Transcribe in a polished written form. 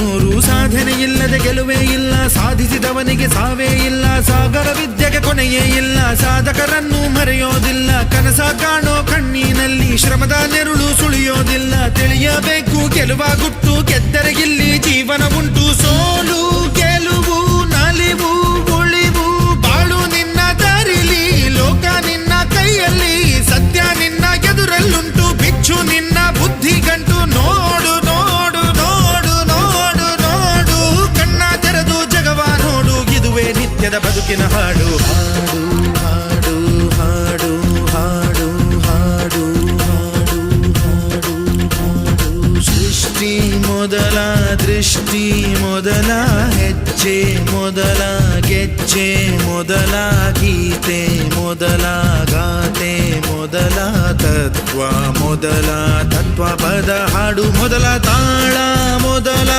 ನೂರು ಸಾಧನೆ ಇಲ್ಲದೆ ಗೆಲುವೇ ಇಲ್ಲ, ಸಾಧಿಸಿದವನಿಗೆ ಸಾವೇ ಇಲ್ಲ, ಸಾಗರ ವಿದ್ಯೆಗೆ ಕೊನೆಯೇ ಇಲ್ಲ, ಸಾಧಕರನ್ನು ಮರೆಯೋದಿಲ್ಲ, ಕನಸ ಕಾಣೋ ಕಣ್ಣಿನಲ್ಲಿ ಶ್ರಮದ ನೆರುಳು ಸುಳಿಯೋದಿಲ್ಲ, ತಿಳಿಯಬೇಕು ಗೆಲುವ ಗುಟ್ಟು, ಗೆದ್ದರೆ ಇಲ್ಲಿ ಜೀವನ ಉಂಟು, ಸೋಲು ಗೆಲುವು ನಲಿವು ಉಳಿವು ಬಾಳು ನಿನ್ನ ದಾರಿಲಿ, ಲೋಕ ನಿನ್ನ ಕೈಯಲ್ಲಿ, ಸತ್ಯ ನಿನ್ನ ಎದುರಲ್ಲುಂಟು, ಬಿಚ್ಚು ನಿನ್ನ ಬುದ್ಧಿ ಗಂಟು, ನೋಡು ನೋಡು ನೋಡು ನೋಡು ನೋಡು, ಕಣ್ಣ ತೆರೆದು ಜಗವ ನೋಡು, ಇದುವೇ ನಿತ್ಯದ ಬದುಕಿನ ಹಾಡು. ಹಾಡು ಹಾಡು ಹಾಡು ಹಾಡು ಹಾಡು ಹಾಡು ಹಾಡು ಸೃಷ್ಟಿ ಮೊದಲ ದೃಷ್ಟಿ ಮೊದಲ ಹೆಜ್ಜೆ ಮೊದಲ ಗೆಜ್ಜೆ ಮೊದಲ ಗೀತೆ ಮೊದಲ ಗಾತೆ ಮೊದಲ ತತ್ವ ಮೊದಲ ತತ್ವ ಪದ ಹಾಡು ಮೊದಲ ತಾಳ ಮೊದಲ